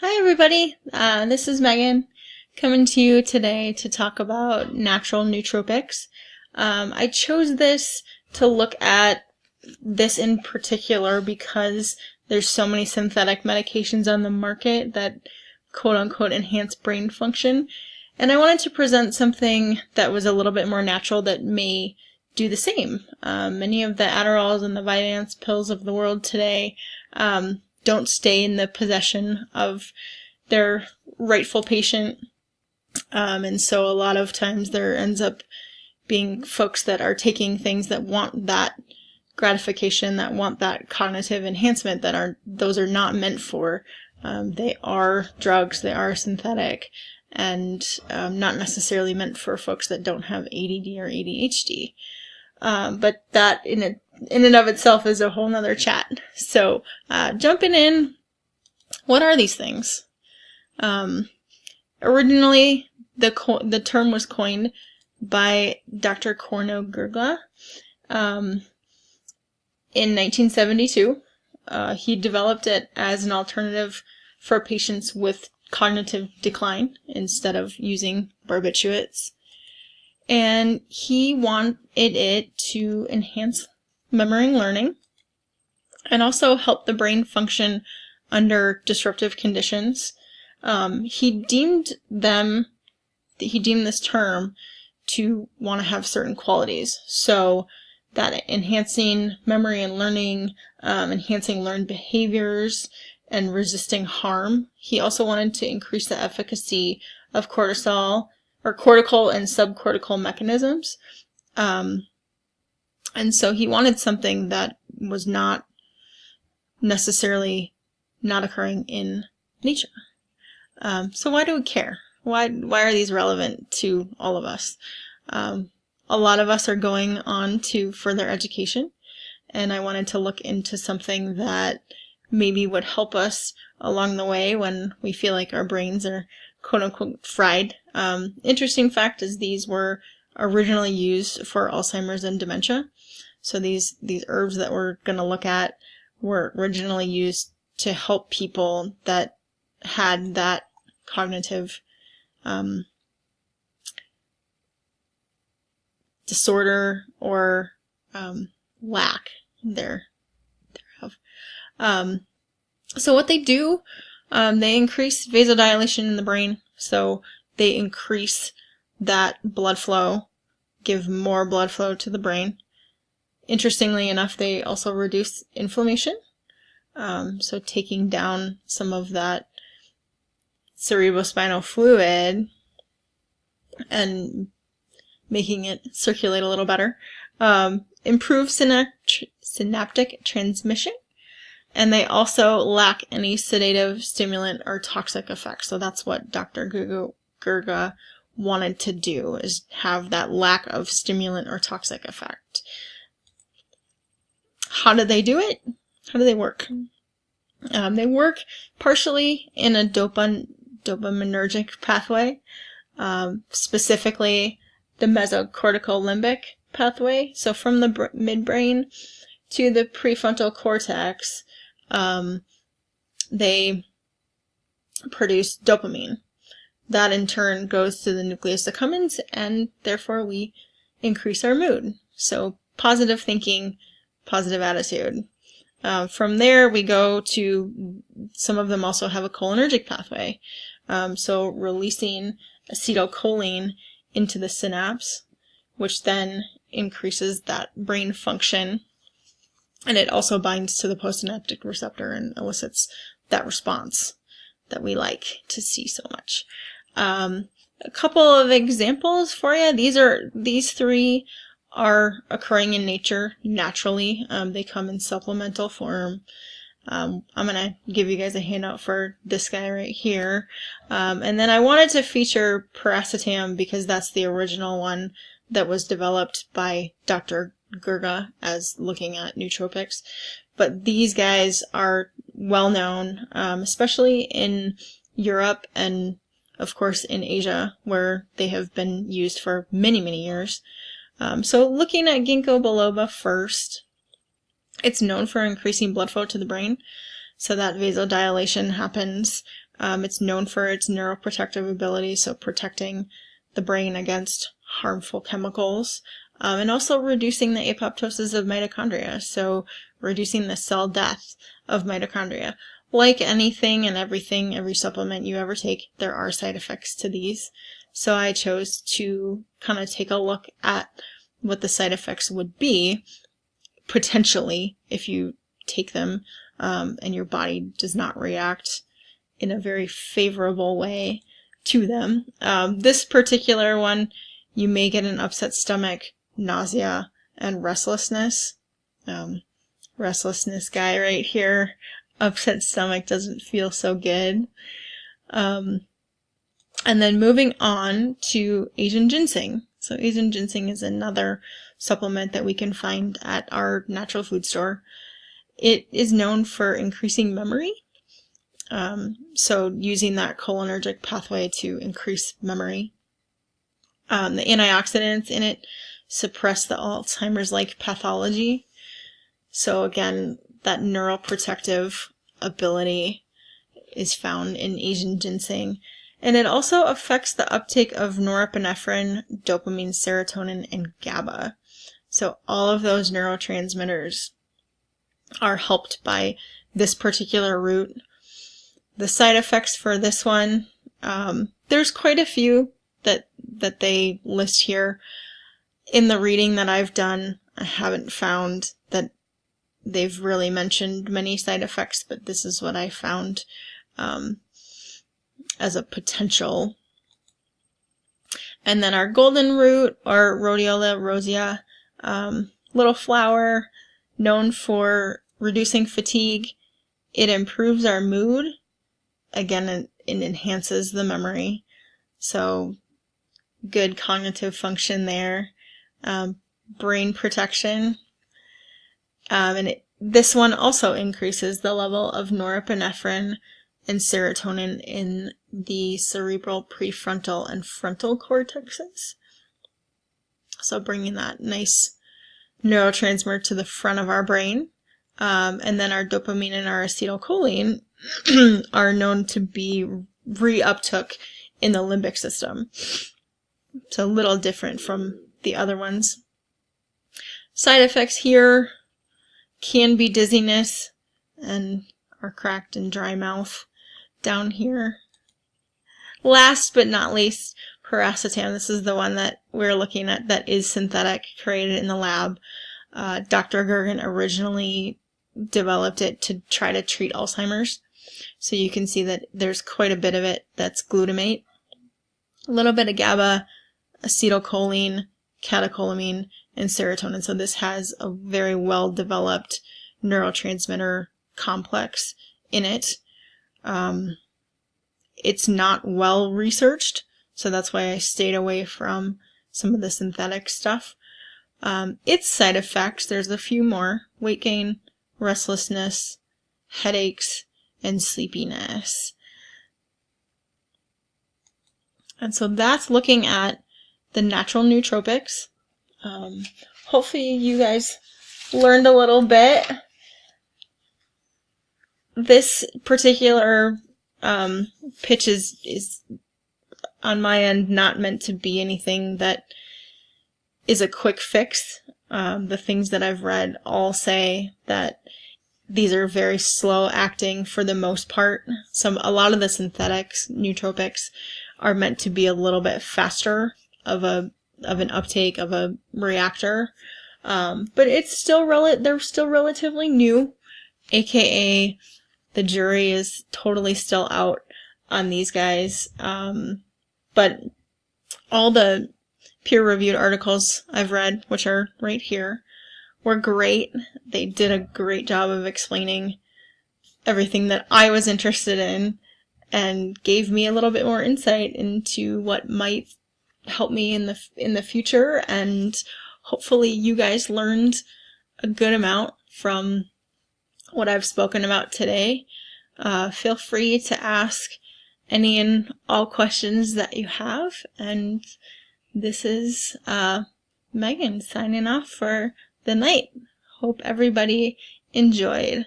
Hi everybody, this is Megan coming to you today to talk about natural nootropics. I chose this to look at this in particular because there's so many synthetic medications on the market that quote-unquote enhance brain function, and I wanted to present something that was a little bit more natural that may do the same. Many of the Adderalls and the Vyvanse pills of the world today don't stay in the possession of their rightful patient. And so a lot of times there ends up being folks that are taking things that want that gratification, that want that cognitive enhancement, those are not meant for. They are drugs, they are synthetic, and not necessarily meant for folks that don't have ADD or ADHD. But that in and of itself is a whole nother chat. So, jumping in, what are these things? Originally, the term was coined by Dr. Corno Gurgla in 1972. He developed it as an alternative for patients with cognitive decline instead of using barbiturates. And he wanted it to enhance memory and learning and also help the brain function under disruptive conditions. He deemed this term to want to have certain qualities. So that enhancing memory and learning, enhancing learned behaviors, and resisting harm. He also wanted to increase the efficacy of cortical and subcortical mechanisms. And so he wanted something that was not necessarily not occurring in nature. So why do we care? Why are these relevant to all of us? A lot of us are going on to further education, and I wanted to look into something that maybe would help us along the way when we feel like our brains are quote-unquote fried. Interesting fact is these were originally used for Alzheimer's and dementia. So these herbs that we're going to look at were originally used to help people that had that cognitive disorder or lack thereof. So what they do, they increase vasodilation in the brain. So they increase that blood flow, give more blood flow to the brain. Interestingly enough, they also reduce inflammation. So taking down some of that cerebrospinal fluid and making it circulate a little better. Improve synaptic transmission. And they also lack any sedative, stimulant, or toxic effects. So that's what Dr. Gurgla wanted to do, is have that lack of stimulant or toxic effect. How do they do it? How do they work? They work partially in a dopaminergic pathway, specifically the mesocortical limbic pathway. So from the midbrain to the prefrontal cortex, they produce dopamine. That in turn goes to the nucleus accumbens, and therefore we increase our mood. So positive thinking, positive attitude. From there we go to, some of them also have a cholinergic pathway. So releasing acetylcholine into the synapse, which then increases that brain function. And it also binds to the postsynaptic receptor and elicits that response that we like to see so much. A couple of examples for you. These three are occurring in nature naturally. They come in supplemental form. I'm going to give you guys a handout for this guy right here. And then I wanted to feature piracetam because that's the original one that was developed by Dr. Gurgla as looking at nootropics. But these guys are well known, especially in Europe and of course in Asia, where they have been used for many, many years. So looking at ginkgo biloba first, it's known for increasing blood flow to the brain, so that vasodilation happens. It's known for its neuroprotective ability, so protecting the brain against harmful chemicals, and also reducing the apoptosis of mitochondria, so reducing the cell death of mitochondria. Like anything and everything, every supplement you ever take, there are side effects to these. So I chose to kind of take a look at what the side effects would be, potentially, if you take them and your body does not react in a very favorable way to them. This particular one, you may get an upset stomach, nausea, and restlessness. Restlessness guy right here. Upset stomach doesn't feel so good. And then moving on to Asian ginseng. So Asian ginseng is another supplement that we can find at our natural food store. It is known for increasing memory. So using that cholinergic pathway to increase memory. The antioxidants in it suppress the Alzheimer's-like pathology. So again, that neuroprotective ability is found in Asian ginseng. And it also affects the uptake of norepinephrine, dopamine, serotonin, and GABA. So all of those neurotransmitters are helped by this particular root. The side effects for this one, there's quite a few that they list here. In the reading that I've done, I haven't found that they've really mentioned many side effects, but this is what I found as a potential. And then our golden root, or Rhodiola rosea, little flower, known for reducing fatigue. It improves our mood. Again, it enhances the memory. So good cognitive function there. Brain protection. And this one also increases the level of norepinephrine and serotonin in the cerebral prefrontal and frontal cortexes. So bringing that nice neurotransmitter to the front of our brain. And then our dopamine and our acetylcholine are known to be reuptook in the limbic system. So a little different from the other ones. Side effects here can be dizziness and our cracked and dry mouth down here. Last but not least, piracetam. This is the one that we're looking at that is synthetic, created in the lab. Dr. Gergen originally developed it to try to treat Alzheimer's. So you can see that there's quite a bit of it that's glutamate. A little bit of GABA, acetylcholine, catecholamine, and serotonin. So this has a very well-developed neurotransmitter complex in it. It's not well researched, so that's why I stayed away from some of the synthetic stuff. Its side effects, there's a few more: weight gain, restlessness, headaches, and sleepiness. And so that's looking at the natural nootropics. Hopefully you guys learned a little bit. This particular pitch is on my end not meant to be anything that is a quick fix. The things that I've read all say that these are very slow acting for the most part. A lot of the synthetics, nootropics, are meant to be a little bit faster of an uptake of a reactor. But it's still they're still relatively new, aka the jury is totally still out on these guys. But all the peer-reviewed articles I've read, which are right here, were great. They did a great job of explaining everything that I was interested in and gave me a little bit more insight into what might help me in the future. And hopefully you guys learned a good amount from what I've spoken about today. Feel free to ask any and all questions that you have. And this is Megan signing off for the night. Hope everybody enjoyed.